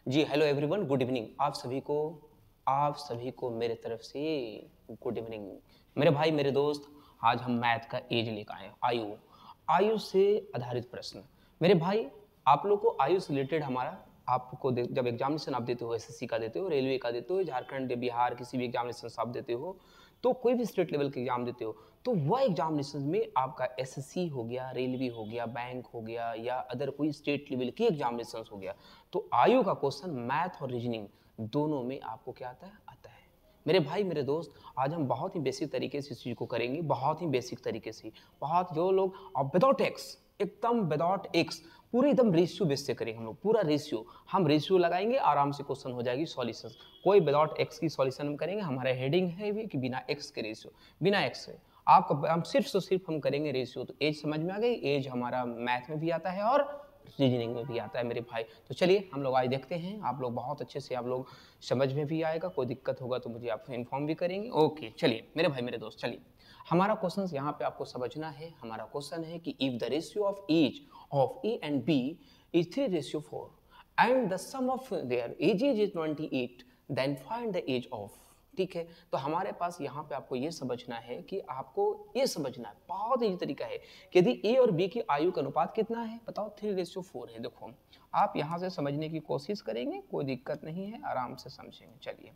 जी hello everyone, good evening. आप सभी को मेरे तरफ से गुड इवनिंग। मेरे भाई मेरे दोस्त, आज हम मैथ का एज लेकर आए हैं, आयु। आयु से आधारित प्रश्न। मेरे भाई, आप लोग को आयु से रिलेटेड हमारा आपको जब एग्जामिनेशन आप देते हो, एसएससी का देते हो, रेलवे का देते हो, झारखंड बिहार किसी भी एग्जामिनेशन आप देते हो, तो कोई भी स्टेट लेवल के एग्जाम देते हो, तो वह एग्जामिनेशन में आपका एसएससी हो गया, रेलवे हो गया, बैंक हो गया, या अदर कोई स्टेट लेवल की एग्जामिनेशन हो गया, तो आयु का क्वेश्चन मैथ और रीजनिंग दोनों में आपको क्या आता है। मेरे भाई मेरे दोस्त, आज हम बहुत ही बेसिक तरीके से इस चीज़ को करेंगे, बहुत ही बेसिक तरीके से, बहुत जो लोग और विदाउट एक्स, एकदम विदाउट एक्स, पूरी एकदम रेशियो बेस से करेंगे। हम लोग पूरा रेशियो, हम रेशियो लगाएंगे, आराम से क्वेश्चन हो जाएगी सॉल्यूशन। कोई विदाउट एक्स की सॉल्यूशन हम करेंगे, हमारा हेडिंग है भी कि बिना एक्स के रेशियो, बिना एक्स से आपको हम सिर्फ तो सिर्फ हम करेंगे रेशियो। तो एज समझ में आ गई, एज हमारा मैथ में भी आता है और रीजनिंग में भी आता है मेरे भाई। तो चलिए हम लोग आज देखते हैं, आप लोग बहुत अच्छे से आप लोग समझ में भी आएगा, कोई दिक्कत होगा तो मुझे आप इन्फॉर्म भी करेंगे। ओके चलिए मेरे भाई मेरे दोस्त, चलिए हमारा क्वेश्चन यहाँ पे आपको समझना है। हमारा क्वेश्चन है कि if the ratio of age of A and B is 3:4 and the sum of their ages is 28, then find the age of. ठीक है, तो हमारे पास यहाँ पे आपको ये समझना है कि आपको ये समझना है, बहुत ही तरीका है कि यदि ए और बी की आयु का अनुपात कितना है, बताओ 3:4 है। देखो आप यहाँ से समझने की कोशिश करेंगे, कोई दिक्कत नहीं है, आराम से समझेंगे। चलिए,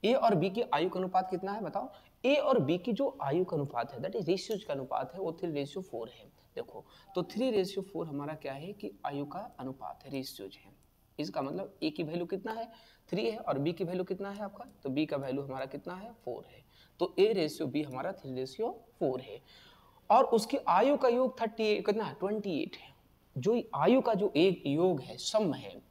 ए और बी की आयु का अनुपात कितना है बताओ। ए और बी की जो आयु का अनुपात है, दैट इज रेशियोज का अनुपात है, वो 3:4 है। देखो तो 3:4 हमारा क्या है कि आयु का अनुपात है, रेशियोज है। इसका मतलब ए की वैल्यू कितना है, 3 है, और बी की वैल्यू कितना है आपका, तो बी का वैल्यू हमारा कितना है, 4 है। तो ए रेशियो बी हमारा 3:4 है, और उसकी आयु का योग 30 कितना है, 28 है। जो आयु का जो एक योग है, सम है,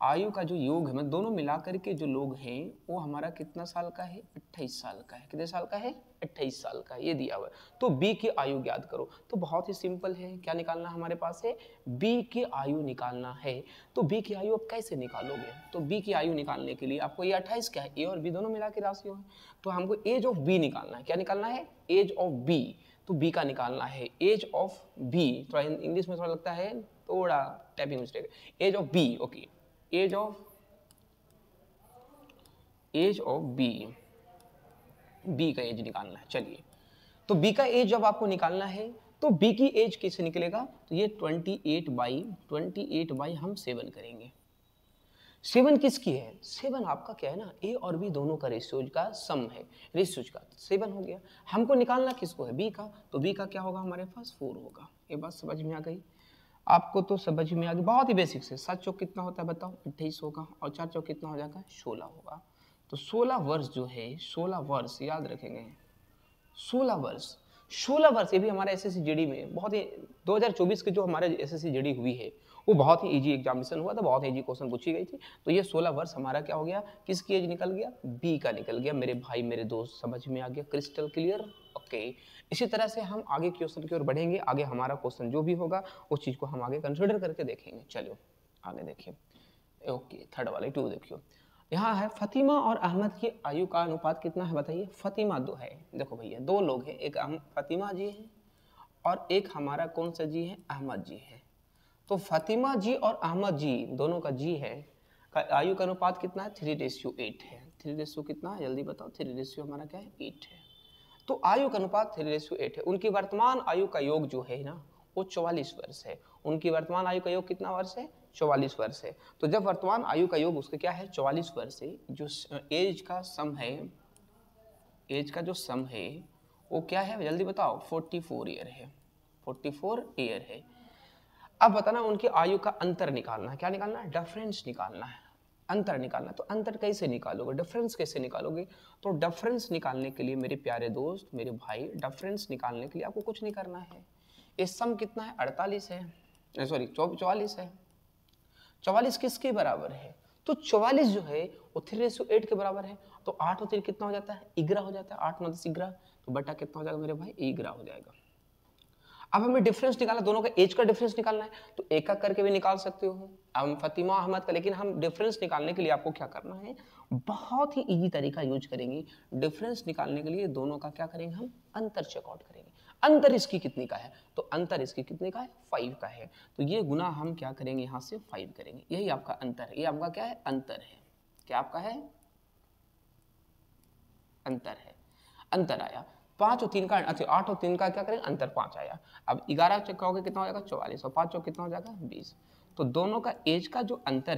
आयु का जो योग है, मतलब दोनों मिलाकर के जो लोग हैं, वो हमारा कितना साल का है, 28 साल का है। कितने साल का है, 28 साल का, ये दिया हुआ है। तो बी की आयु ज्ञात करो। तो बहुत ही सिंपल है, क्या निकालना हमारे पास है, बी की आयु निकालना है। तो बी की आयु आप कैसे निकालोगे, तो बी की आयु निकालने के लिए आपको ये 28 क्या है, ए और बी दोनों मिला के राशि है, तो हमको एज ऑफ बी निकालना है। क्या निकालना है, एज ऑफ बी। तो बी का निकालना है एज ऑफ बी, थोड़ा इंग्लिश में थोड़ा लगता है, थोड़ा typing mistake, age of B. Okay, age of B का एज निकालना है। चलिए, तो बी का एज जब आपको निकालना है, तो बी की एज कैसे निकलेगा, तो ये 28/28 हम 7 करेंगे। 7 किसकी है, 7 आपका क्या है ना, ए और बी दोनों का रेशियोज का सम है, रेशियोज का 7 हो गया। हमको निकालना किसको है, बी का, तो बी का क्या होगा हमारे पास, 4 होगा। ये बात समझ में आ गई आपको, तो समझ में आ गई, बहुत ही बेसिक से। 7 चौक कितना होता है बताओ, 28 होगा, और 4 चौक कितना हो जाएगा, 16 होगा। तो 16 वर्ष जो है, 16 वर्ष याद रखेंगे, 16 वर्ष, 16 वर्ष। ये भी हमारे एसएससी जीडी में बहुत ही 2024 के जो हमारे एसएससी जीडी हुई है, वो बहुत ही इजी एग्जामिनेशन हुआ था, बहुत ही इजी क्वेश्चन पूछी गई थी। तो ये 16 वर्ष हमारा क्या हो गया, किसकी एज निकल गया, बी का निकल गया। मेरे भाई मेरे दोस्त, समझ में आ गया, क्रिस्टल क्लियर। ओके, इसी तरह से हम आगे क्वेश्चन की ओर बढ़ेंगे। आगे हमारा क्वेश्चन जो भी होगा उस चीज को हम आगे कंसिडर करके देखेंगे। चलो आगे देखिए। ओके, थर्ड वाले 2 देखियो, यहाँ है फतिमा और अहमद की आयु का अनुपात कितना है बताइए। फतिमा 2 है, देखो भैया 2 लोग हैं, एक फतिमा जी हैं और एक हमारा कौन सा जी है, अहमद जी है। तो फतिमा जी और अहमद जी दोनों का जी है, का आयु का अनुपात कितना है, 3:8 है। 3 कितना है, जल्दी बताओ, 3 हमारा क्या है, 8 है। तो आयु का अनुपात 3:8 है। उनकी वर्तमान आयु का योग जो है ना, वो 44 वर्ष है। उनकी वर्तमान आयु का योग कितना वर्ष है, 44 वर्ष है। तो जब वर्तमान आयु का योग उसका क्या है, 44 वर्ष है, जो एज का सम है, एज का जो सम है वो क्या है, जल्दी बताओ, 44 ईयर है, 44 ईयर है। अब बताना उनकी आयु का अंतर निकालना है। क्या निकालना है, डिफरेंस निकालना है, अंतर निकालना। तो अंतर कैसे निकालोगे, डिफरेंस कैसे निकालोगे, तो डिफरेंस निकालने के लिए मेरे प्यारे दोस्त, मेरे भाई, डिफरेंस निकालने के लिए आपको कुछ नहीं करना है। इस सम कितना है, 48 है, सॉरी 44 है। 44 किसके बराबर है, तो 44 जो है वो 3:8 के बराबर है। तो 8 और 3 कितना हो जाता है, 11 हो जाता है, 8 9 10 11, तो बटा कितना हो जाएगा मेरे भाई, 11 हो जाएगा। अब हमें डिफरेंस निकालना, दोनों का एज का डिफरेंस निकालना है, तो एक एक करके भी निकाल सकते हो हम फतिमा अहमद का, लेकिन हम डिफरेंस निकालने के लिए आपको क्या करना है, बहुत ही इजी तरीका यूज करेंगे। डिफरेंस निकालने के लिए दोनों का क्या करेंगे, हम अंतर चेकआउट करेंगे। अंतर इसकी कितनी का है, तो अंतर इसकी कितने का है, 5 का है। तो ये गुना हम क्या करेंगे, यहाँ से 5 करेंगे, यही आपका अंतर है, ये आपका क्या है, अंतर है। क्या आपका है, अंतर है, अंतर आया। 5 और 3 का, अच्छा 8 और 3 का क्या करें, अंतर 5 आया। अब 11 चेक करोगे कितना हो जाएगा, 44, और 5 कितना हो जाएगा, 20। तो दोनों का एज का जो अंतर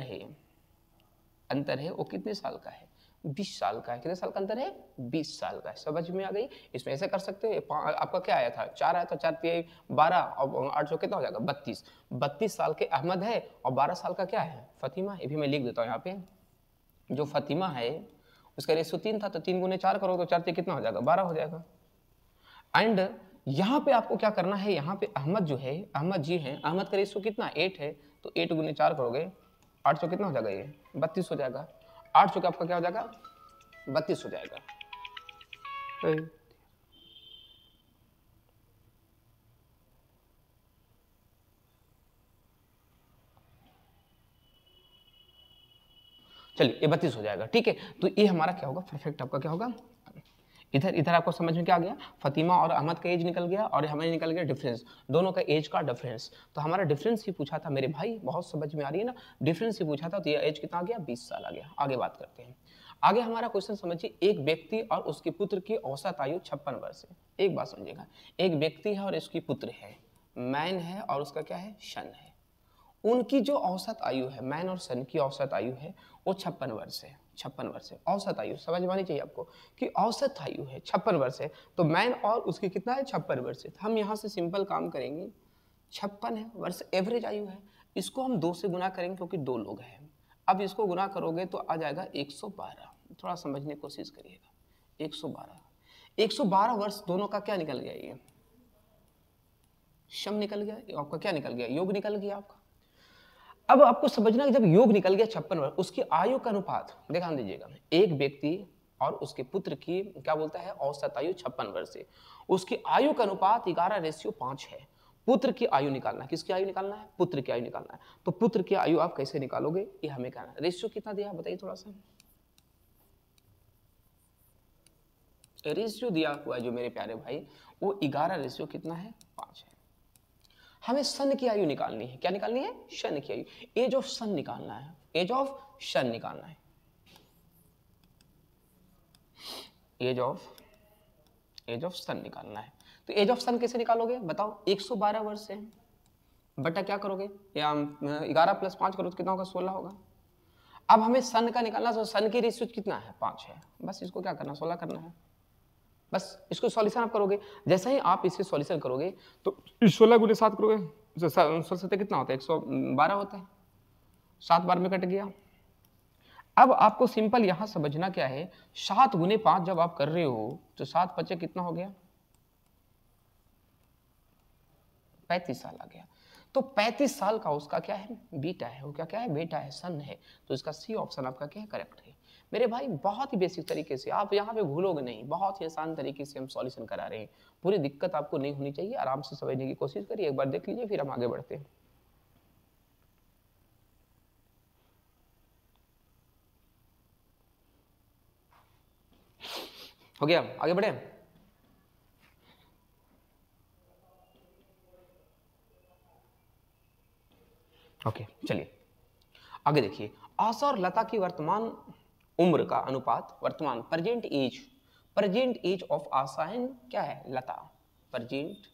है वो कितने साल का है, 20 साल का है। कितने साल का अंतर है, 20 साल का है। समझ में आ गई। इसमें ऐसे कर सकते हो, आपका क्या आया था, 4 आया था, 4 3 12 और 8 कितना हो जाएगा, 32। 32 साल के अहमद है और 12 साल का क्या है, फतिमा। ये भी मैं लिख देता हूँ यहाँ पे, जो फतिमा है उसका रेशियो 3 था, तो 3 गुने 4 करो तो 4 कितना हो जाएगा, 12 हो जाएगा। एंड यहाँ पे आपको क्या करना है, यहाँ पे अहमद जो है, अहमद जी हैं, अहमद का रेशियो कितना 8 है, तो 8 गुने 4 करोगे 800 कितना हो जाएगा, ये 32 हो जाएगा। 800 का आपका क्या हो जाएगा, 32 हो जाएगा। चलिए ये 32 हो जाएगा, ठीक है। तो ये हमारा क्या होगा, परफेक्ट आपका क्या होगा। इधर आपको समझ में क्या आ गया, फतिमा और अहमद का एज निकल गया और हमें निकल गया डिफरेंस, दोनों का एज का डिफरेंस। तो हमारा डिफरेंस ही पूछा था मेरे भाई, बहुत समझ में आ रही है ना, डिफरेंस ही पूछा था, तो ये एज कितना आ गया, 20 साल आ गया। आगे बात करते हैं। आगे हमारा क्वेश्चन समझिए, एक व्यक्ति और उसके पुत्र की औसत आयु 56 वर्ष है। एक बात समझिएगा, एक व्यक्ति है और उसकी पुत्र है, मैन है और उसका क्या है, सन है। उनकी जो औसत आयु है, मैन और सन की औसत आयु है वो 56 वर्ष है। 56 वर्ष है औसत आयु, समझ में आनी चाहिए आपको कि औसत आयु है 56 वर्ष है। तो मैन और उसकी कितना है, 56 वर्ष है। हम यहाँ से सिंपल काम करेंगे, 56 है वर्ष एवरेज आयु है, इसको हम 2 से गुना करेंगे क्योंकि 2 लोग हैं। अब इसको गुना करोगे तो आ जाएगा 112। थोड़ा समझने की कोशिश करिएगा, 112 वर्ष दोनों का क्या निकल गया, ये शम निकल गया, आपका क्या निकल गया, योग निकल गया आपका। अब आपको समझना कि जब योग निकल गया 56 वर्ष, उसकी आयु का अनुपात ध्यान दीजिएगा। एक व्यक्ति और उसके पुत्र की क्या बोलता है, औसत आयु 56 वर्ष है, उसकी आयु का अनुपात 11:5 है। पुत्र की आयु निकालना है, किसकी आयु निकालना है, पुत्र की आयु निकालना है। तो पुत्र की आयु आप कैसे निकालोगे, ये हमें करना है। रेशियो कितना दिया बताइए थोड़ा सा, रेशियो दिया हुआ है जो मेरे प्यारे भाई, वो 11 रेशियो कितना है, 5 है। हमें सन की आयु निकालनी है, क्या निकालनी है, सन की आयु, एज ऑफ सन निकालना है, एज ऑफ सन निकालना है, एज ऑफ सन निकालना है। तो एज ऑफ सन कैसे निकालोगे बताओ, 112 वर्ष है बटा क्या करोगे, या 11 + 5 करो तो कितना होगा, 16 होगा। अब हमें सन का निकालना, तो सन की रेशियो कितना है, 5 है। बस इसको क्या करना, 16 करना है। बस इसको सॉल्यूशन आप करोगे, जैसे ही आप इसे सॉल्यूशन करोगे तो 16 गुने 7 करोगे, 16 कितना होता है, 112 होता है, 7 बार में कट गया। अब आपको सिंपल यहां समझना क्या है, 7 गुने 5 जब आप कर रहे हो तो 7 × 5 कितना हो गया, 35 साल आ गया। तो 35 साल का उसका क्या है, बीटा है, वो क्या है, बेटा है, सन है। तो इसका सी ऑप्शन आपका क्या है, करेक्ट है। मेरे भाई बहुत ही बेसिक तरीके से, आप यहाँ पे भूलोगे नहीं, बहुत ही आसान तरीके से हम सॉल्यूशन करा रहे हैं। पूरी दिक्कत आपको नहीं होनी चाहिए, आराम से समझने की कोशिश करिए, एक बार देख लीजिए फिर हम आगे बढ़ते हैं। हो गया, आगे बढ़े। ओके चलिए आगे देखिए, आशा और लता की वर्तमान उम्र का अनुपात, वर्तमान present age of Asha and क्या है, Lata, present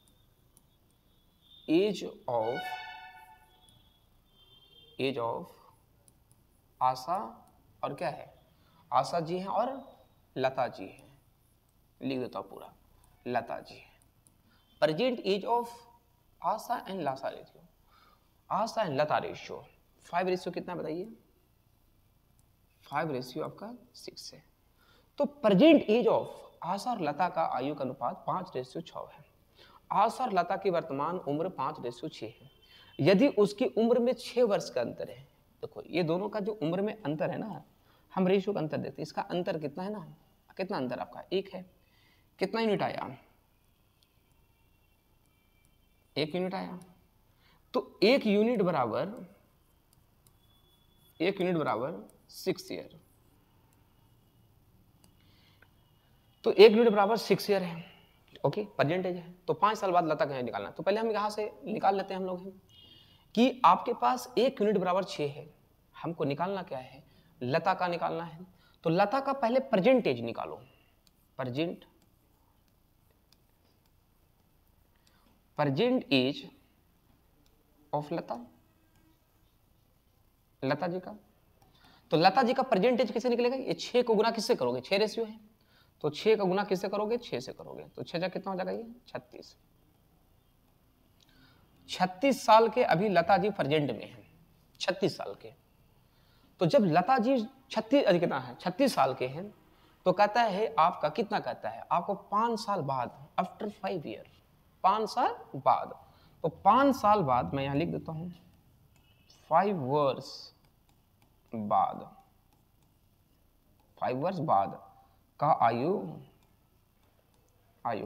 age of Asha और क्या है, आशा जी हैं और लता जी हैं, लिख देता हूं पूरा, लता जी है। Present age of Asha and Lata ratio, Asha and Lata ratio 5 ratio कितना बताइए, 5 रेशियो आपका 6 है। तो प्रेजेंट एज ऑफ आशा और लता का आयु का अनुपात 5:6 है। आशा और लता की वर्तमान उम्र 5:6 है। यदि उसकी उम्र में 6 वर्ष का अंतर है, देखो ये दोनों का जो उम्र में अंतर है ना, हम रेशियो का अंतर देखते हैं, इसका अंतर कितना है ना, कितना अंतर आपका 1 है, कितना यूनिट आया, 1 यूनिट आया। तो 1 यूनिट बराबर 6 ईयर, तो 1 यूनिट बराबर 6 ईयर है, ओके, प्रेजेंट एज है, तो 5 साल बाद लता का निकालना। तो पहले हम यहाँ से निकाल लेते हैं हम लोग कि आपके पास 1 यूनिट बराबर 6 है, हमको निकालना क्या है, लता का निकालना है। तो लता का पहले प्रेजेंट एज निकालो, present age of Lata ji का। तो लता जी का प्रेजेंट एज कैसे निकलेगा, ये 6 को गुना किससे करोगे, 6 रेशियो है, तो 6 का गुना किससे करोगे, 6 से करोगे, तो 6 जा कितना हो जाएगा, ये 36 साल के अभी लता जी प्रेजेंट में है, 36 साल के। तो जब लता जी 36 साल के हैं, तो कहता है आपका कितना, कहता है आपको 5 साल बाद, आफ्टर 5 ईयर, 5 साल बाद। तो 5 साल बाद मैं यहां लिख देता हूं 5 वर्ष बाद, 5 वर्ष बाद का आयु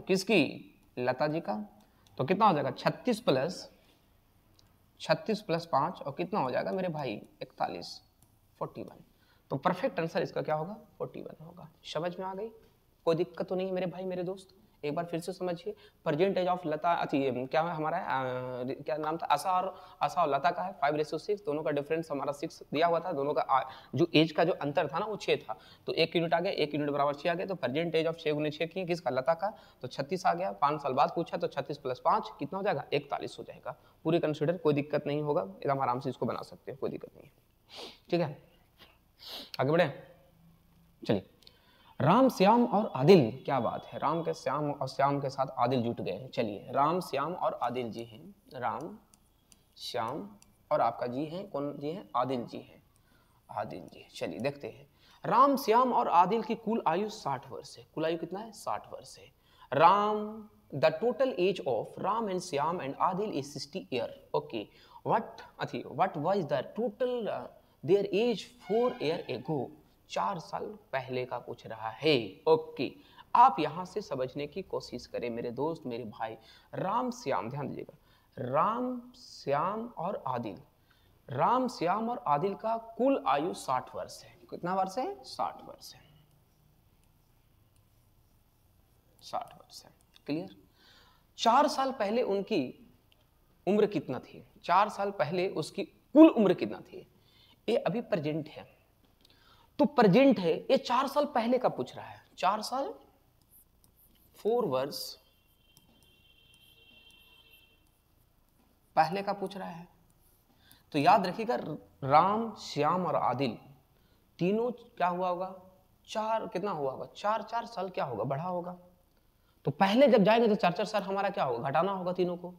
किसकी, लता जी का। तो कितना हो जाएगा, 36 प्लस 5 और कितना हो जाएगा मेरे भाई 41, 41। तो परफेक्ट आंसर इसका क्या होगा, 41 होगा। समझ में आ गई, कोई दिक्कत तो नहीं है मेरे भाई मेरे दोस्त। एक बार फिर से समझिए, प्रेजेंट एज ऑफ लता क्या है हमारा, क्या नाम था, आशा और लता का है 5:6, दोनों का डिफरेंस हमारा 6 दिया हुआ था, दोनों का जो एज का जो अंतर था ना वो 6 था, तो 1 यूनिट आ गया, 1 यूनिट बराबर 6 आ गया। तो प्रेजेंट एज ऑफ 6 × 6 किए किसका, लता का, तो 36 आ गया। 5 साल बाद पूछा तो 36 + 5 कितना हो जाएगा, 41 हो जाएगा। पूरी कंसिडर, कोई दिक्कत नहीं होगा, एकदम आराम से इसको बना सकते हो, कोई दिक्कत नहीं है। ठीक है, आगे बढ़े, चलिए। राम श्याम और आदिल, क्या बात है, राम के श्याम और श्याम के साथ आदिल जुट गए हैं। चलिए, राम श्याम और आदिल जी हैं, राम श्याम और आपका जी हैं, कौन जी हैं, आदिल जी हैं, आदिल जी। चलिए देखते हैं, राम श्याम और आदिल की कुल आयु 60 वर्ष है। कुल आयु कितना है, 60 वर्ष है। Ram, the total age of Ram and Shyam and Adil is 60 year. Okay, what was the total their age 4 year ago, 4 साल पहले का पूछ रहा है। ओके, आप यहां से समझने की कोशिश करें मेरे दोस्त मेरे भाई। राम श्याम, ध्यान दीजिएगा, राम श्याम और आदिल, राम श्याम और आदिल का कुल आयु 60 वर्ष है। कितना वर्ष है, 60 वर्ष है, 60 वर्ष है। क्लियर। 4 साल पहले उनकी उम्र कितना थी, 4 साल पहले उसकी कुल उम्र कितना थी, ये अभी प्रेजेंट है, तो प्रेजेंट है, ये 4 साल पहले का पूछ रहा है। 4 साल, 4 वर्ष पहले का पूछ रहा है। तो याद रखिएगा, राम श्याम और आदिल तीनों क्या हुआ होगा, 4 कितना हुआ होगा, 4 साल क्या होगा, बढ़ा होगा। तो पहले जब जाएंगे तो 4 साल हमारा क्या होगा, घटाना होगा तीनों को।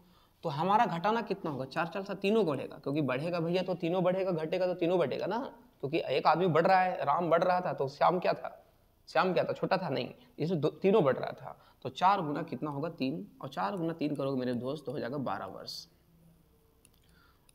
तो हमारा घटाना कितना होगा, 4 साल तीनों को बढ़ेगा, क्योंकि बढ़ेगा भैया तो तीनों बढ़ेगा, घटेगा तो तीनों बढ़ेगा ना, क्योंकि एक आदमी बढ़ रहा है, राम बढ़ रहा था तो श्याम क्या था, छोटा था नहीं, इसे तीनों बढ़ रहा था। तो 4 गुना कितना होगा, 3, और 4 गुना 3 करोगे मेरे दोस्त तो हो जाएगा 12 वर्ष।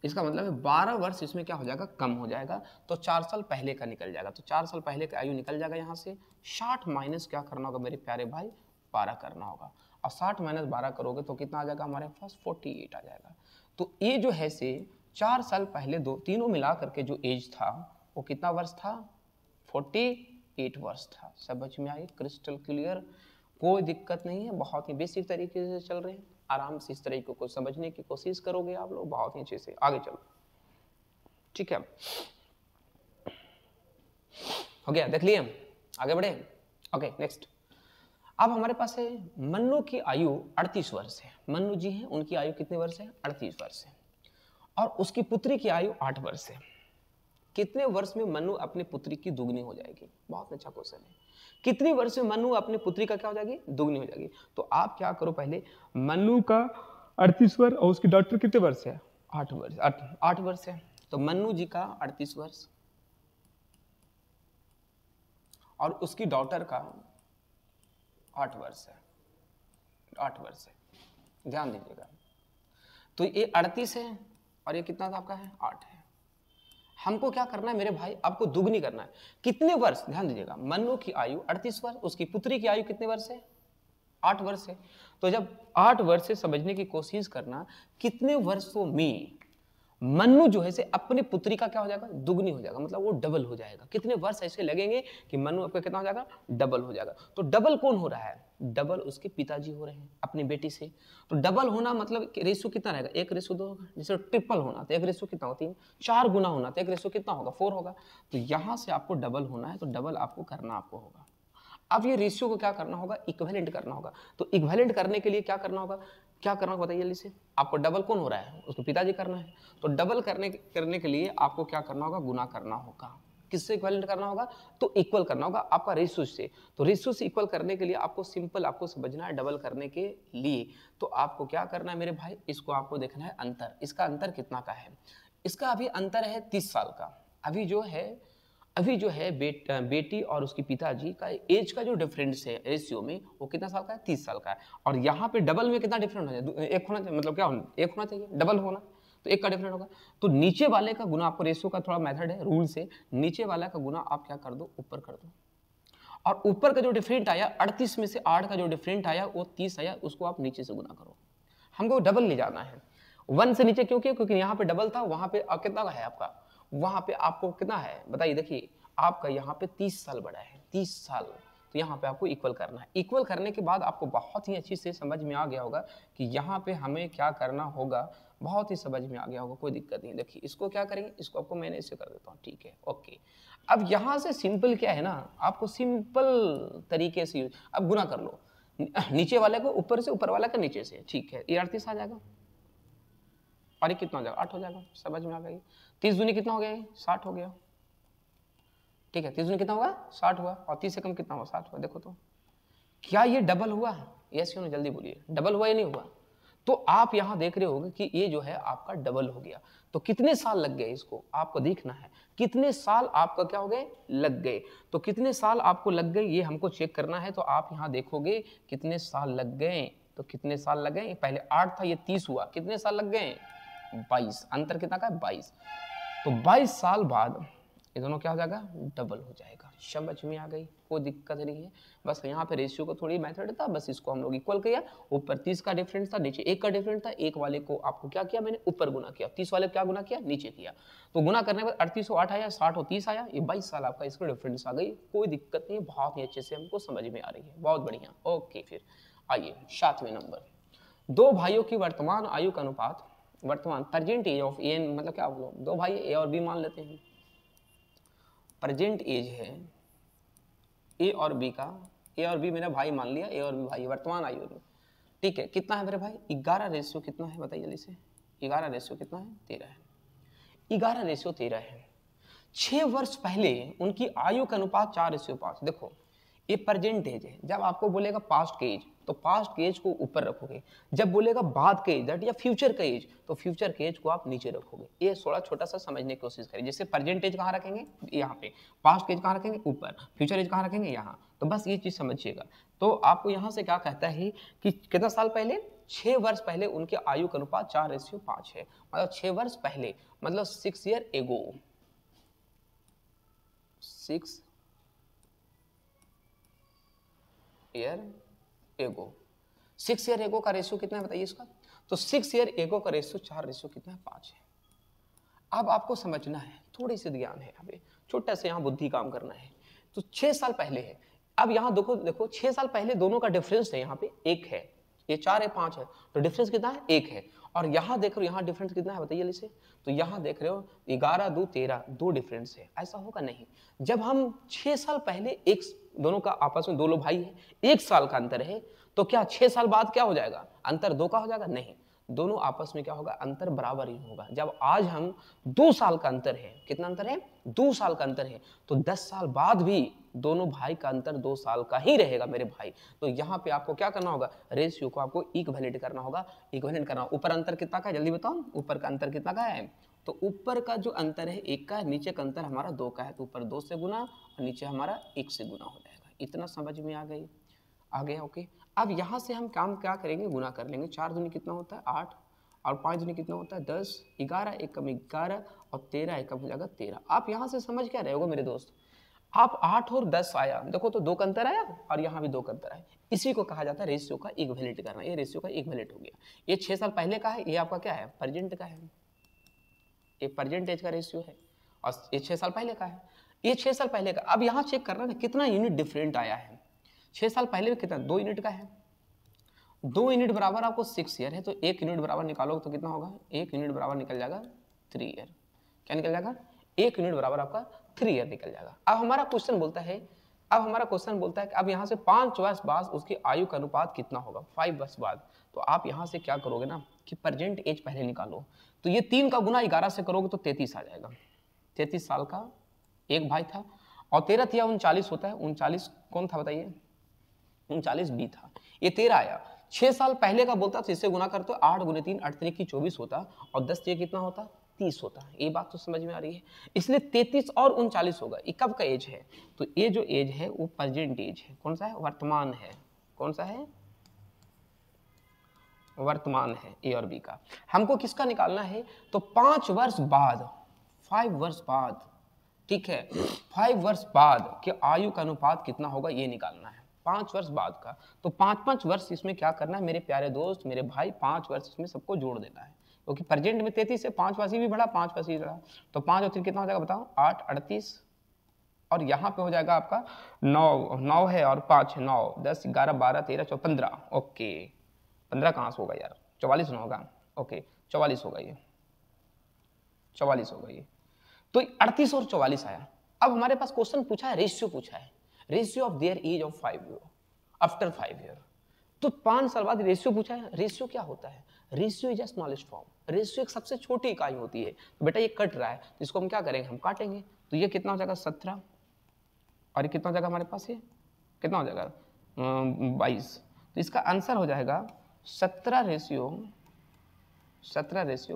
इसका मतलब है 12 वर्ष इसमें क्या हो जाएगा, कम हो जाएगा। तो 4 साल पहले का निकल जाएगा, तो 4 साल पहले का आयु निकल जाएगा यहाँ से। 60 माइनस क्या करना होगा मेरे प्यारे भाई, 12 करना होगा, और 60 माइनस 12 करोगे तो कितना आ जाएगा हमारे पास, 48 आ जाएगा। तो ये जो है से 4 साल पहले तीनों मिला करके जो एज था वो कितना वर्ष था, 48 वर्ष था। समझ में आई, क्रिस्टल क्लियर, कोई दिक्कत नहीं है, बहुत ही बेसिक तरीके से चल रहे हैं। आराम से इस तरीके को समझने की कोशिश करोगे आप लोग, बहुत ही अच्छे से आगे चलो। ठीक है, हो गया, देख लिए, आगे बढ़े। Okay, next. अब हमारे पास है मन्नू की आयु 38 वर्ष है। मन्नू जी हैं, उनकी आयु कितने वर्ष है, 38 वर्ष है, और उसकी पुत्री की आयु 8 वर्ष है। कितने वर्ष में मन्नू अपनी पुत्री की दुगनी हो जाएगी, बहुत अच्छा क्वेश्चन है। कितनी वर्ष में मन्नू अपनी पुत्री का क्या हो जाएगी, दुगनी हो जाएगी। तो आप क्या करो, पहले मन्नू का 38 वर्ष और उसकी डॉटर कितने वर्ष है, 8 वर्ष, 8 वर्ष है। तो मन्नू जी का 38 वर्ष और उसकी डॉटर का 8 वर्ष है, 8 वर्ष है, ध्यान दीजिएगा। तो ये 38 है और ये कितना था आपका है, 8 है। हमको क्या करना है मेरे भाई, आपको दुगनी करना है। कितने वर्ष, ध्यान दीजिएगा, मन्नू की आयु 38 वर्ष, उसकी पुत्री की आयु कितने वर्ष है, 8 वर्ष है। तो जब 8 वर्ष से समझने की कोशिश करना, कितने वर्षों में मन्नू जो है से अपनी पुत्री का क्या हो जाएगा, दुगनी हो जाएगा, मतलब वो डबल हो जाएगा। कितने वर्ष ऐसे लगेंगे कि मन्नू आपका कितना हो जाएगा, डबल हो जाएगा। तो डबल कौन हो रहा है, डबल उसके पिताजी हो रहे हैं अपनी बेटी से। तो डबल होना मतलब रेशियो कितना रहेगा, 1:2 होगा। जैसे ट्रिपल होना तो 1:3 कितना होगा, 3। 4 गुना होना तो 1:4 कितना होगा, 4 होगा। तो यहाँ से आपको डबल होना है तो डबल आपको करना आपको होगा। अब ये रेशियो को क्या करना होगा, इक्विवेलेंट करना होगा। तो इक्विवेलेंट करने के लिए क्या करना होगा, क्या करना होगा बताइए जल्दी से। आपको डबल कौन हो रहा है, उसके पिताजी करना है। तो डबल करने के लिए आपको क्या करना होगा, गुना करना होगा। किससे इक्विवेलेंट करना होगा, तो इक्वल करना होगा आपका रेशियो से। तो रेशियो से इक्वल करने के लिए आपको सिंपल आपको समझना है, डबल करने के लिए तो आपको क्या करना है मेरे भाई, इसको आपको देखना है अंतर। इसका अंतर कितना का है, इसका अभी अंतर है 30 साल का। अभी जो है बेटी और उसके पिताजी का एज का जो डिफरेंस है रेशियो में, वो कितना साल का है, 30 साल का है। और यहाँ पे डबल में कितना डिफरेंट हो जाए, एक होना चाहिए, मतलब क्या होना, एक होना चाहिए, डबल होना तो एक का डिफरेंट होगा। तो नीचे वाले का गुना, आपको रेशियो का थोड़ा मेथड है रूल से, नीचे वाला का गुना आप क्या कर दो, ऊपर कर दो। और ऊपर का जो डिफरेंट आया 38 में से 8 का जो डिफरेंट आया वो 30 आया, उसको आप नीचे से गुना करो। हमको डबल ले जाना है 1 से नीचे, क्योंकि यहाँ पे डबल था, वहां पे कितना है आपका, वहां पे आपको कितना है बताइए। देखिए आपका यहाँ पे 30 साल बड़ा है, 30 साल। तो यहाँ पे आपको इक्वल करना है। इक्वल करने के बाद आपको बहुत ही अच्छी से समझ में आ गया होगा कि यहाँ पे हमें क्या करना होगा, बहुत ही समझ में आ गया होगा, कोई दिक्कत नहीं। देखिए इसको क्या करेंगे, इसको आपको मैंने इससे कर देता हूँ, ठीक है, ओके। अब यहाँ से सिंपल क्या है ना, आपको सिंपल तरीके से अब गुना कर लो, नीचे वाले को ऊपर से, ऊपर वाला का नीचे से, ठीक है। ये 38 आ जाएगा और ये कितना हो जाएगा, 8 हो जाएगा। समझ में आ गई। 30 दूनी कितना हो गया, 60 हो गया, ठीक है। 30 दूनी कितना होगा, 60 हुआ। और 30 से कम कितना हुआ, 60 हुआ। देखो तो क्या ये डबल हुआ, यस या नो, जल्दी बोलिए, डबल हुआ या नहीं हुआ। तो आप यहां देख रहे होगे कि ये जो है आपका डबल हो गया। तो कितने साल लग गए, इसको आपको देखना है, कितने साल आपका क्या हो गए, लग गए। तो कितने साल आपको लग गए ये हमको चेक करना है। तो आप यहां देखोगे कितने साल लग गए। तो कितने साल लग गए, पहले 8 था, ये 30 हुआ, कितने साल लग गए, 22। अंतर कितना का है, 22। तो 22 साल बाद ये दोनों क्या हो जाएगा, डबल हो जाएगा। समझ में आ गई, कोई दिक्कत नहीं है। बस यहाँ पे रेशियो को थोड़ी मेथड था, बस इसको हम लोग इक्वल किया। ऊपर 30 का डिफरेंस था, नीचे 1 का डिफरेंस था। एक वाले को आपको क्या किया, मैंने ऊपर गुना किया, 30 वाले क्या गुना किया, नीचे किया। तो गुना करने के बाद 38 8 आया, 60 30 आया, ये 22 साल आपका इसका डिफरेंस आ गई। कोई दिक्कत नहीं, बहुत ही अच्छे से हमको समझ में आ रही है, बहुत बढ़िया। ओके, फिर आइए 7वें नंबर, दो भाइयों की वर्तमान आयु का अनुपात, वर्तमान प्रेजेंट एज ऑफ ए, मतलब क्या बोलो, दो भाई ए और बी मान लेते हैं। प्रेजेंट एज है ए और बी का, ए और बी मेरा भाई मान लिया, ए और बी भाई, वर्तमान आयु, ठीक है। कितना है मेरे भाई, 11 रेशियो कितना है बताइए जल्दी से। 11 रेशियो कितना है, 13 है। 11 रेशियो 13 है। 6 वर्ष पहले उनकी आयु का अनुपात 4:5। देखो ये प्रेजेंट एज है, जब आपको बोलेगा पास्ट के एज तो पास्ट के एज को ऊपर रखोगे, जब बोलेगा बाद के एज दैट या फ्यूचर का एज तो फ्यूचर के एज को आप नीचे रखोगे। ये थोड़ा छोटा सा समझने की कोशिश करिए। जैसे प्रेजेंट एज कहाँ रखेंगे, यहाँ पे, पास्ट के एज कहाँ रखेंगे, ऊपर, फ्यूचर एज कहाँ रखेंगे, यहाँ। तो बस ये चीज समझिएगा। तो आपको यहाँ से क्या कहता है कि कितना साल पहले, 6 वर्ष पहले उनके आयु का अनुपात 4:5 है। मतलब 6 वर्ष पहले, मतलब 6 year ago, 6 year ago, 6 year ago का रेशियो कितना है बताइए इसका। तो 6 ईयर एगो का रेशियो 4 रेशियो कितना है, 5 है। अब आपको समझना है, थोड़ी सी ध्यान है, अभी छोटा सा यहाँ बुद्धि काम करना है। तो 6 साल पहले है। अब यहाँ देखो 6 साल पहले दोनों का डिफरेंस है, यहाँ पे 1 है, ये 4 है 5 है, तो डिफरेंस कितना है, 1 है। और यहाँ देख रहे हो यहाँ डिफरेंस कितना है बताइए इसे। तो यहाँ देख रहे हो 11 2 13, 2 डिफरेंस है। ऐसा होगा नहीं, जब हम 6 साल पहले एक, दोनों का आपस में 2 लोग भाई है, 1 साल का अंतर है, तो क्या 6 साल बाद क्या हो जाएगा, अंतर 2 का हो जाएगा, नहीं, दोनों आपस में क्या होगा, अंतर बराबर ही होगा। जब आज हम 2 साल का अंतर है, कितना अंतर है, 2 साल का अंतर है, तो 10 साल बाद भी दोनों भाई का अंतर 2 साल का ही रहेगा मेरे भाई। तो यहाँ पे आपको क्या करना होगा, रेशियो को आपको इक्विवेलेंट करना होगा, इक्विवेलेंट करना। ऊपर अंतर कितना का है जल्दी बताओ, ऊपर का अंतर कितना का है। तो ऊपर का जो अंतर है 1 का, नीचे का अंतर हमारा 2 का है, तो ऊपर 2 से गुना और नीचे हमारा 1 से गुना हो जाएगा। इतना समझ में आ गया, ओके। अब यहाँ से हम काम क्या करेंगे, गुना कर लेंगे। 4 दूनी कितना होता है, 8, और 5 दूनी कितना होता है, 10, 11 एक कम 11 और 13 एक कम हो जाएगा 13। आप यहाँ से समझ क्या रहे होगे मेरे दोस्त, आप 8 और 10 आया, देखो तो 2 का अंतर आया और यहाँ भी 2 का अंतर आया। इसी को कहा जाता है रेशियो का इक्विवेलेंट करना। ये रेशियो का इक्विवेलेंट हो गया। ये 6 साल पहले का है, ये आपका क्या है, प्रेजेंट का है। ये प्रेजेंट एज का रेशियो है और ये 6 साल पहले का है, ये 6 साल पहले का। अब यहाँ चेक करना ना कितना यूनिट डिफरेंट आया है। 6 साल पहले में कितना 2 यूनिट का है, 2 यूनिट बराबर आपको 6 ईयर है, तो 1 यूनिट बराबर निकालोगे तो कितना होगा, 1 यूनिट बराबर निकल जाएगा 3 ईयर। क्या निकल जाएगा, 1 यूनिट बराबर आपका 3 ईयर निकल जाएगा। अब हमारा क्वेश्चन बोलता है कि अब यहाँ से 5 वर्ष बाद उसकी आयु का अनुपात कितना होगा, 5 वर्ष बाद। तो आप यहाँ से क्या करोगे ना कि प्रेजेंट एज पहले निकालो, तो ये 3 का गुना 11 से करोगे तो 33 आ जाएगा। 33 साल का एक भाई था और 13 थिया 39 होता है, 39 कौन था बताइए, 39 बी था, ये 13 आया। 6 साल पहले का बोलता तो इससे गुना करते 8 गुने 3 8 3 की 24 होता और 10 से कितना होता 30 होता। ये बात तो समझ में आ रही है। इसलिए 33 और 39 होगा। ये कब का एज है, तो ये जो एज है वो प्रेजेंट एज है। कौन सा है, वर्तमान है। कौन सा है, वर्तमान है, ए और बी का। हमको किसका निकालना है, तो 5 वर्ष बाद, 5 वर्ष बाद, ठीक है, 5 वर्ष बाद के आयु का अनुपात कितना होगा ये निकालना है, 5 वर्ष बाद का। तो 5-5 वर्ष इसमें क्या करना है मेरे प्यारे दोस्त, मेरे भाई, 5 वर्ष इसमें सबको जोड़ देना है, क्योंकि प्रेजेंट में 33 से 5 वर्ष भी बढ़ा, 5 वर्ष भी बढ़ा, तो 5 और 3 कितना हो जाएगा बताओ, 8 38, और यहाँ पे हो जाएगा आपका 9 है और 5 है, 9 10 11 12 13 14 15। ओके 15 कहाँ से होगा यार, 44 ना होगा, ओके 44 होगा ये, 44 होगा ये। तो 38 और 44 आया। अब हमारे पास क्वेश्चन पूछा है, रेशियो पूछा है, ratio of their age of 5 year after 5 year. तो 5 साल बाद रेशियो पूछा है। रेशियो क्या होता है, ratio is a smallest form, ratio एक सबसे छोटी इकाई होती है। तो बेटा ये कट रहा है तो इसको हम क्या करेंगे, हम काटेंगे। तो ये कितना हो जाएगा 17 और ये कितना हो जाएगा हमारे पास, ये कितना हो जाएगा 22। तो इसका आंसर हो जाएगा 17 रेशियो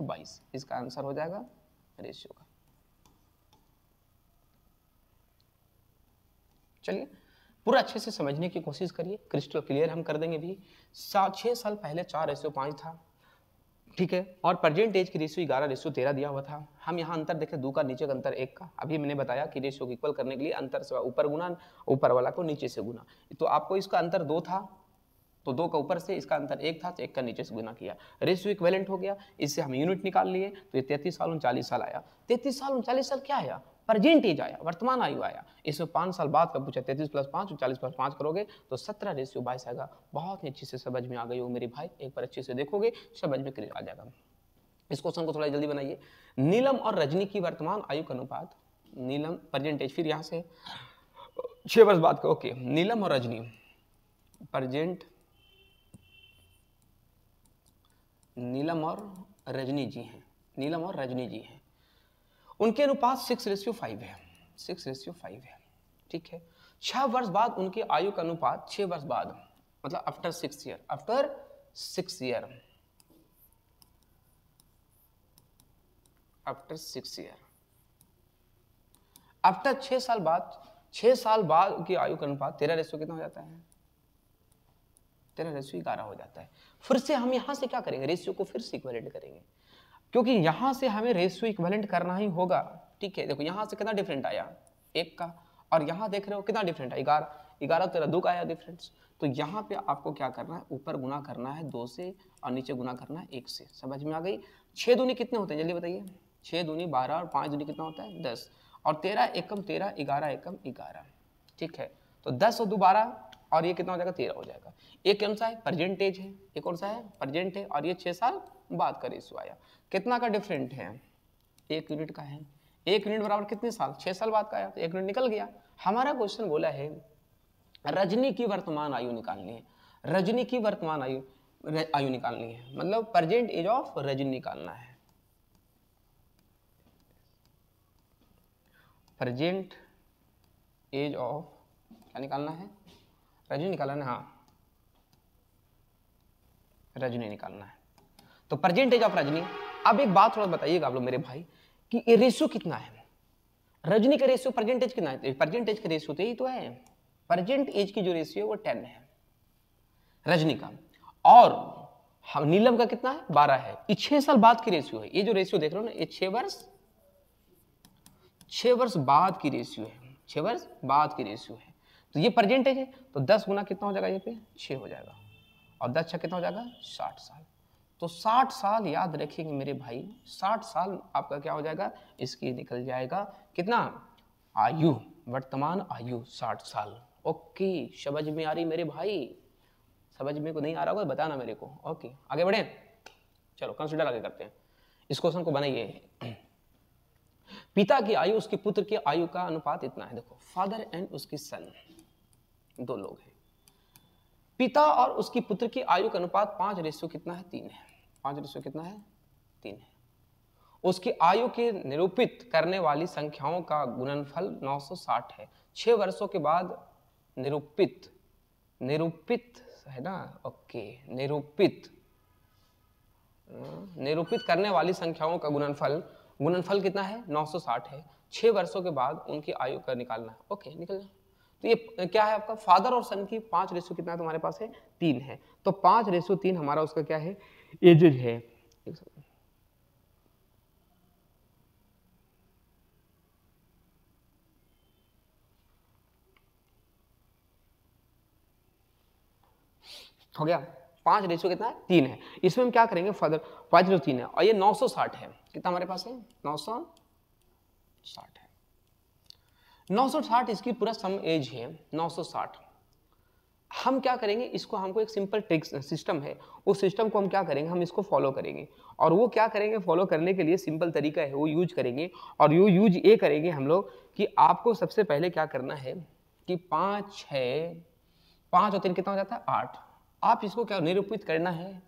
22। इसका आंसर हो जाएगा रेशियो का। चलिए पूरा अच्छे से समझने की कोशिश करिए, क्रिस्टल क्लियर हम कर देंगे भी। 6 साल पहले 4:5 था, ठीक है, और प्रेजेंट एज की रेशियो 11:13 दिया हुआ था। हम यहाँ अंतर देखें, 2 का नीचे का अंतर 1 का। अभी मैंने बताया कि रेशियो को इक्वल करने के लिए अंतर से ऊपर गुना, ऊपर वाला को नीचे से गुना। तो आपको इसका अंतर 2 था तो 2 का ऊपर से, इसका अंतर 1 था तो 1 का नीचे से गुना किया, रेशियो इक्विवेलेंट हो गया। इससे हम यूनिट निकाल लिए, तो ये 33 साल 39 साल आया। 33 साल 39 साल क्या आया, प्रेजेंट एज आया, वर्तमान आयु आया। इसमें 5 साल बाद का पूछा, 33 + 5 40 + 5 करोगे तो 17:22 आएगा। बहुत ही अच्छे से समझ में आ गई हो मेरे भाई, एक बार अच्छे से देखोगे समझ में क्लियर आ जाएगा। इस क्वेश्चन को थोड़ा जल्दी बनाइए। नीलम और रजनी की वर्तमान आयु का अनुपात, नीलम प्रेजेंट एज, फिर यहाँ से 6 वर्ष बाद का, ओके, नीलम और रजनी प्रेजेंट, नीलम और रजनी जी हैं, नीलम और रजनी जी हैं, उनके अनुपात 6:5 है, 6:5 है, ठीक है। 6 वर्ष बाद उनकी आयु का अनुपात, 6 वर्ष बाद मतलब after 6 year, after 6 year, after 6 year, after 6 साल बाद, 6 साल बाद की आयु का अनुपात 13 कितना हो जाता है, 13:11 हो जाता है। फिर से हम यहां से क्या करेंगे, रेशियो को फिर से इक्विवेलेंट करेंगे, क्योंकि यहां से हमें रेशियो इक्विवेलेंट करना ही होगा, ठीक है। देखो यहां से कितना डिफरेंट आया 1 का, और यहां देख रहे हो कितना डिफरेंट आया 11 13 2 का आया डिफरेंस। तो यहां पे आपको क्या करना है, ऊपर गुना करना है 2 से और नीचे गुना करना है 1 से। समझ में आ गई। 6 दूनी कितने होते हैं जल्दी बताइए, 6 दूनी 12 और 5 दूनी कितना होता है 10, और 13 एकम 13, 11 एकम 11, ठीक है। तो 10 और 2 12 और ये कितना हो जाएगा 13 हो जाएगा। एक कौन सा है, प्रेजेंट एज है, एक कौन सा है, प्रेजेंट है, और ये 6 साल बाद का रेशियो आया। कितना का डिफरेंट है, 1 यूनिट का है। 1 यूनिट बराबर कितने साल, 6 साल बाद का आया, तो 1 यूनिट निकल गया। हमारा क्वेश्चन बोला है रजनी की वर्तमान आयु निकालनी है, रजनी की वर्तमान आयु निकालनी है, मतलब प्रेजेंट एज ऑफ रजनी निकालना है, प्रेजेंट एज ऑफ, क्या निकालना है, रजनी निकालना है, हाँ रजनी निकालना है। तो प्रेजेंट एज ऑफ रजनी। अब एक बात थोड़ा बताइएगा आप लोग मेरे भाई कि ये रेशियो कितना है, रजनी का रेशियो प्रेजेंट एज कितना है, प्रेजेंट एज का रेशियो तो यही तो है, प्रेजेंट एज की जो रेशियो वो 10 है रजनी का, और हम नीलम का कितना है 12 है। ये 6 साल बाद की रेशियो है, ये जो रेशियो देख रहे हो ना, ये 6 वर्ष बाद की रेशियो है, 6 वर्ष बाद की रेशियो है। तो ये प्रेजेंट है, तो 10 गुना कितना हो जाएगा, ये पे 6 हो जाएगा, और 10 6 कितना हो जाएगा 60 साल। तो 60 साल याद रखेंगे मेरे भाई, 60 साल आपका क्या हो जाएगा, इसकी निकल जाएगा कितना, आयु, वर्तमान आयु 60 साल। ओके, समझ में आ रही मेरे भाई, समझ में को नहीं आ रहा होगा बताना मेरे को। ओके आगे बढ़े, चलो कंसिडर आगे करते हैं, इस क्वेश्चन को बनाइए। पिता की आयु उसके पुत्र की आयु का अनुपात इतना है, देखो फादर एंड उसकी सन, दो लोग हैं, पिता और उसकी पुत्र की आयु का अनुपात 5 कितना है, 3 है। 5 कितना है, 3 है। उसकी आयु के निरूपित करने वाली संख्याओं का गुणनफल 960 है। 6 वर्षों के बाद निरूपित है ना, ओके, निरूपित करने वाली संख्याओं का गुणनफल कितना है, 960 है। 6 वर्षों के बाद उनकी आयु का निकालना है। ओके निकल, तो ये क्या है आपका, फादर और सन की 5 कितना है तुम्हारे पास है, 3 है। तो 5:3 हमारा उसका क्या है, एजेज है। हो गया, 5 कितना है, 3 है। इसमें हम क्या करेंगे, फादर 5:3 है और ये 960 है, कितना हमारे पास है, 960 है। 960 इसकी पूरा सम एज है 960। हम क्या करेंगे, इसको हमको एक सिंपल ट्रिक सिस्टम है, उस सिस्टम को हम क्या करेंगे, हम इसको फॉलो करेंगे। और वो क्या करेंगे, फॉलो करने के लिए सिंपल तरीका है वो यूज करेंगे। और वो यूज ये करेंगे हम लोग कि आपको सबसे पहले क्या करना है कि 5 और 3 कितना हो जाता है, 8। आप इसको क्या निरूपित करना है,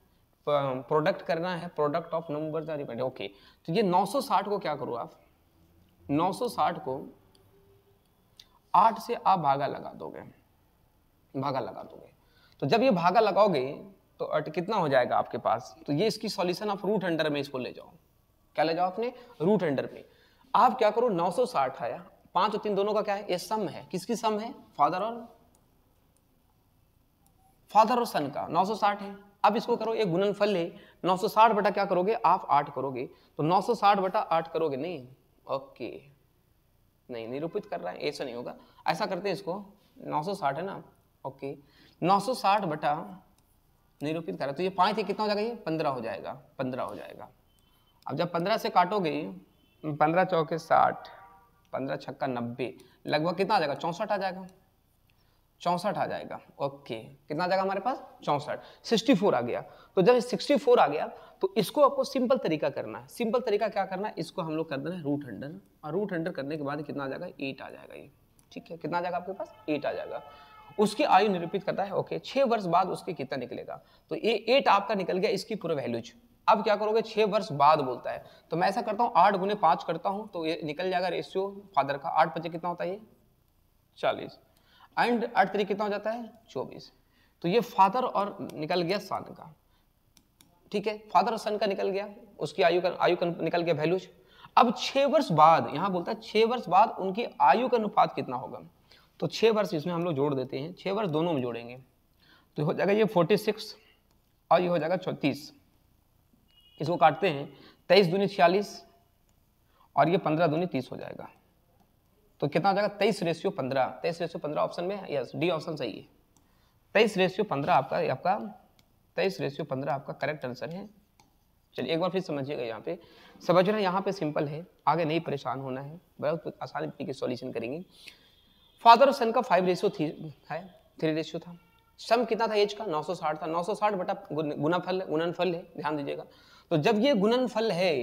प्रोडक्ट करना है, प्रोडक्ट ऑफ नंबर। ओके, तो ये 960 को क्या करो आप, 960 को 8 से आप भागा लगा दोगे, तो जब ये भागा लगाओगे तो कितना हो जाएगा आपके पास, तो ये इसकी सॉल्यूशन आप रूट अंडर में इसको ले जाओ। क्या ले जाओ अपने, रूट अंडर में। आप क्या करो, 960 आया, 5 और 3 दोनों का क्या है, ये सम है, किसकी सम है, फादर और सन का 960 है। अब इसको करो, एक गुणनफल है, 960 बटा क्या करोगे आप, 8 करोगे, तो 960 बटा 8 करोगे, नहीं, ओके नहीं निरूपित कर रहा है, ऐसा नहीं होगा, ऐसा करते हैं इसको, 960 है ना, ओके 960 बटा निरूपित कर रहा है, तो ये 5 है, कितना हो जाएगा, ये 15 हो जाएगा, 15 हो जाएगा। अब जब 15 से काटोगे, 15 चौके 60, 15 छक्का 90, लगभग कितना आ जाएगा, 64 आ जाएगा, 64 आ जाएगा। ओके कितना आ जाएगा हमारे पास, 64, 64 आ गया। तो जब 64 आ गया तो इसको आपको सिंपल तरीका करना है। सिंपल तरीका क्या करना है, इसको हम लोग कर देना है रूट अंडर, और रूट अंडर करने के बाद कितना आ जाएगा, 8 आ जाएगा ये, ठीक है, कितना आ जाएगा आपके पास, 8 आ जाएगा। उसकी आयु निरूपित करता है, ओके 6 वर्ष बाद उसके कितना निकलेगा, तो ये 8 आपका निकल गया, इसकी पूरा वैल्यूज। अब क्या करोगे, 6 वर्ष बाद बोलता है, तो मैं ऐसा करता हूँ 8 गुने 5 करता हूँ, तो ये निकल जाएगा रेशियो फादर का, 8 5 कितना होता है, ये 40, एंड 8 3 कितना हो जाता है, 24। तो ये फादर और निकल गया सन का, ठीक है, फादर और सन का निकल गया, उसकी आयु का निकल गया वैल्यूज। अब 6 वर्ष बाद, यहां बोलता है 6 वर्ष बाद उनकी आयु का अनुपात कितना होगा, तो 6 वर्ष इसमें हम लोग जोड़ देते हैं, 6 वर्ष दोनों में जोड़ेंगे, तो हो जाएगा ये 46 और ये हो जाएगा 34। इसको काटते हैं, 23 दूनी 46 और ये 15 दूनी 30 हो जाएगा, तो कितना हो जाएगा, 23:15। 23:15 ऑप्शन में, यस डी ऑप्शन सही है, 23:15 आपका 23:15 आपका करेक्ट आंसर है। चलिए एक बार फिर समझिएगा, यहाँ पे समझना, यहाँ पे सिंपल है, आगे नहीं परेशान होना है, बहुत आसानी तरीके से सॉल्यूशन करेंगे। फादर और सन का 5:3 था, सम कितना था एज का, 960 था, 960 बटा गुणनफल है, ध्यान दीजिएगा। तो जब ये गुणनफल है,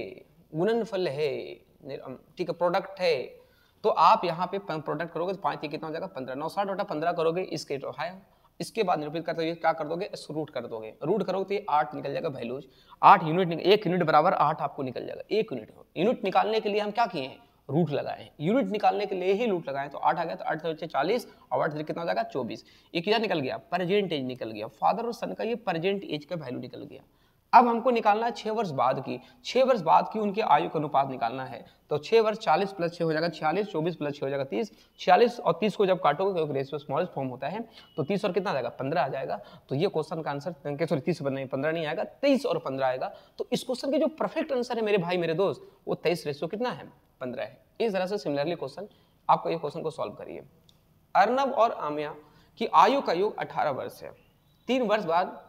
ठीक है, प्रोडक्ट है, तो आप यहाँ पे प्रोडक्ट करोगे तो 5 कितना हो जाएगा, 15, 960 बटा 15 करोगे, इसके तो है, इसके बाद निरूपित करते हुए क्या कर दोगे, रूट कर दोगे, रूट करोगे तो ये 8 निकल जाएगा वैल्यूज, 8 यूनिट, 1 यूनिट बराबर 8 आपको निकल जाएगा, 1 यूनिट निकालने के लिए हम क्या किए हैं, रूट लगाए, यूनिट निकालने के लिए ही रूट लगाए, तो 8 आ गया, तो 8 से 40 और 8 कितना हो जाएगा, 24। ये क्या निकल गया, प्रेजेंट एज निकल गया, फादर और सन का ये प्रेजेंट एज का वैल्यू निकल गया। अब हमको निकालना है 6 वर्ष बाद की, 6 वर्ष बाद की उनकी आयु का अनुपात निकालना है, तो 6 वर्ष 40 + 6 हो जाएगा 46, 24 + 6 हो जाएगा 30, 46 और 30 को जब काटोगे क्योंकि रेशियो स्मॉलेस्ट फॉर्म होता है, तो 30 और कितना आ जाएगा, 15 आ जाएगा। तो ये क्वेश्चन का आंसर, सॉरी 30 नहीं, 15 नहीं आएगा, 23 और 15 आएगा। तो इस क्वेश्चन के जो परफेक्ट आंसर है मेरे भाई मेरे दोस्त, वो 23 कितना है, 15 है। इस तरह से सिमिलरली क्वेश्चन आपको ये क्वेश्चन को सॉल्व करिए। अर्नब और आमिया की आयु का योग 18 वर्ष है, 3 वर्ष बाद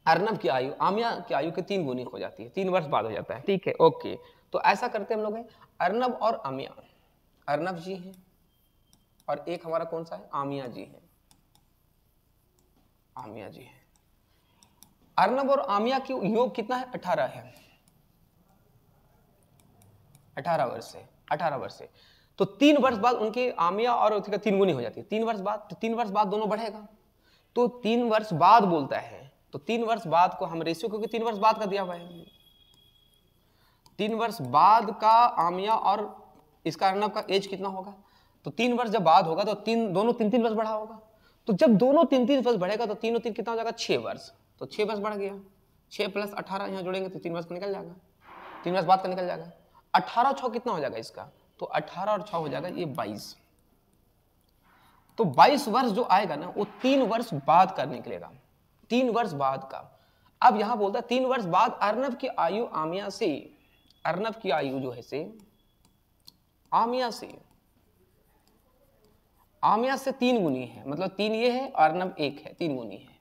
अर्नब की आयु आमिया की आयु के 3 गुनी हो जाती है, 3 वर्ष बाद हो जाता है, ठीक है, ओके। तो ऐसा करते हम लोग हैं, अर्नब और आमिया, अर्नब जी हैं और एक हमारा कौन सा है, आमिया जी है, आमिया जी है। अर्नब और आमिया की योग कितना है, 18 है, 18 वर्ष से, 18 वर्ष से। तो 3 वर्ष बाद उनकी आमिया और उसका 3 गुनी हो जाती है, 3 वर्ष बाद, तो 3 वर्ष बाद दोनों बढ़ेगा, तो 3 वर्ष बाद बोलता है, तो 3 वर्ष बाद को हम रेशियो, क्योंकि 3 वर्ष बाद का दिया हुआ है, 3 वर्ष बाद का आमिया और इसका अर्नब का एज कितना होगा, तो 3 वर्ष जब बाद होगा तो दोनों 3-3 वर्ष बढ़ा होगा, तो जब दोनों 3-3 वर्ष बढ़ेगा तो 3 और 3 कितना हो जाएगा, 6 वर्ष, तो 6 वर्ष बढ़ गया, 6 + 18 यहाँ जोड़ेंगे तो 3 वर्ष का निकल जाएगा, 3 वर्ष बाद का निकल जाएगा। 18 और 6 कितना हो जाएगा इसका, तो 18 और 6 हो जाएगा ये 22, तो 22 वर्ष जो आएगा ना वो 3 वर्ष बाद का निकलेगा, 3 वर्ष बाद का। अब यहां बोलता है 3 वर्ष बाद अर्नब की आयु आमिया से, अर्नब की आयु जो है से आमिया से 3 गुनी है, मतलब 3 ये है, अर्नब 1 है, 3 गुनी है,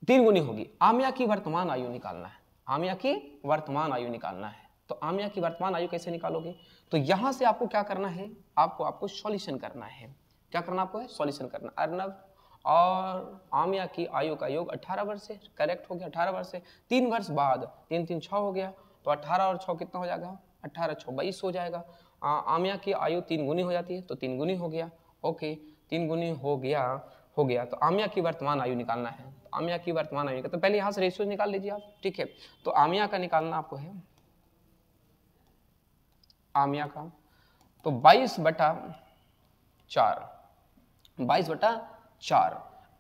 3 गुनी होगी। आमिया की वर्तमान आयु निकालना है, आमिया की वर्तमान आयु निकालना है, तो आमिया की वर्तमान आयु कैसे निकालोगे, तो यहां से आपको क्या करना है, आपको सॉल्यूशन करना है, क्या करना आपको है, सॉल्यूशन करना। अर्नब और आमिया की आयु का योग 18 वर्ष से, करेक्ट हो गया, 18 वर्ष से, 3 वर्ष बाद 3 3 6 हो गया, तो 18 और 6 कितना हो जाएगा, 18 6 22 हो जाएगा। आमिया की आयु 3 गुनी हो जाती है, तो 3 गुनी हो गया, ओके, 3 गुनी हो गया, तो आमिया की वर्तमान आयु निकालना है, तो आमिया की वर्तमान आयु का, तो पहले यहाँ से रेशियो निकाल लीजिए आप, ठीक है। तो आमिया का निकालना आपको है, आमिया का, तो 22/4,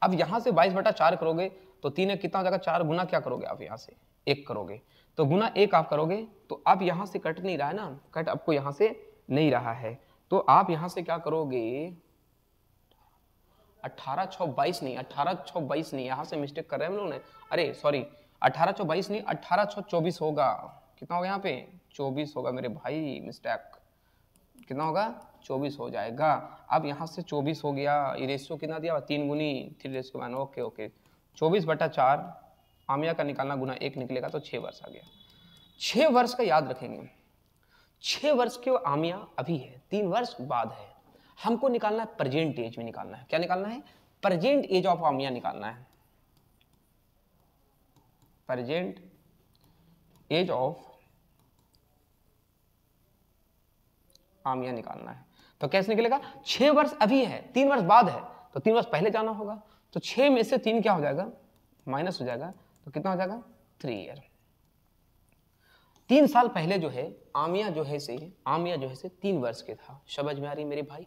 अब यहां से 22/4 करोगे तो 3 कितना हो जाएगा, 4 गुना क्या करोगे आप, यहां से 1 करोगे, तो गुना 1 आप करोगे, तो अब यहां से कट नहीं रहा है ना, कट आपको यहां से नहीं रहा है, तो आप यहां से क्या करोगे, 18 6 22 नहीं, 18 6 22 नहीं, यहां से मिस्टेक कर रहे हैं हम लोग ने, अरे सॉरी, 18 6 22 नहीं, 18 6 24 होगा, कितना होगा यहाँ पे, 24 होगा मेरे भाई, मिस्टेक, कितना होगा, 24 हो जाएगा। अब यहाँ से 24 हो गया, ये रेशियो कितना दिया, 3 गुनी 3:1, ओके, 24/4 आमिया का निकालना, गुना 1 निकलेगा, तो 6 वर्ष आ गया। 6 वर्ष का याद रखेंगे, 6 वर्ष के आमिया अभी है, 3 वर्ष बाद है, हमको निकालना है प्रेजेंट एज में निकालना है, क्या निकालना है, प्रेजेंट एज ऑफ आमिया निकालना है, प्रेजेंट एज ऑफ आमिया निकालना है, तो कैसे निकलेगा, 6 वर्ष अभी है, 3 वर्ष बाद है, तो 3 वर्ष पहले जाना होगा, तो 6 में से 3 क्या हो जाएगा, माइनस हो जाएगा, तो कितना हो जाएगा, 3 ईयर। 3 साल पहले जो है आमिया जो है से 3 वर्ष के था, समझ में आ रही मेरे भाई,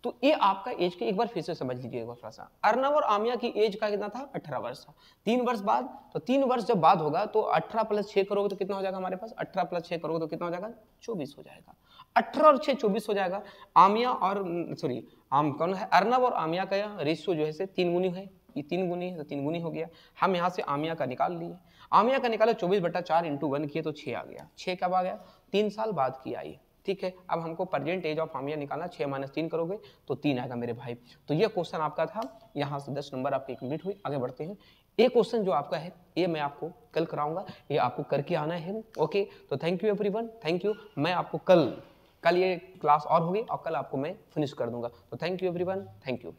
तो ये आपका एज के एक बार फिर से समझ लीजिएगा थोड़ा सा, अर्नब और आमिया की एज का कितना था, 18 वर्ष था, 3 वर्ष बाद, तो 3 वर्ष जब बाद होगा तो 18 + 6 करोगे तो कितना हो जाएगा हमारे पास, 18 + 6 करोगे तो कितना हो जाएगा, 24 हो जाएगा, 18 और 6 24 हो जाएगा। आमिया और सॉरी कौन है, अर्नब और आमिया का रेशियो जो है से 3 गुनी है, ये 3 गुनी है, तो 3 गुनी हो गया, हम यहाँ से आमिया का निकाल लिए, आमिया का निकाला 24/4 × 1 किए तो 6 आ गया, 6 कब आ गया, 3 साल बाद की आई, ठीक है। अब हमको प्रेजेंट एज ऑफ आमिया निकालना, 6 - 3 करोगे तो 3 आएगा मेरे भाई। तो ये क्वेश्चन आपका था, यहाँ से 10 नंबर आपकी कंप्लीट हुई। आगे बढ़ते हैं, एक क्वेश्चन जो आपका है ये मैं आपको कल कराऊंगा, ये आपको करके आना है, ओके। तो thank you everyone, thank you. मैं आपको कल ये क्लास और होगी और कल आपको मैं फिनिश कर दूंगा। तो thank you everyone, thank you.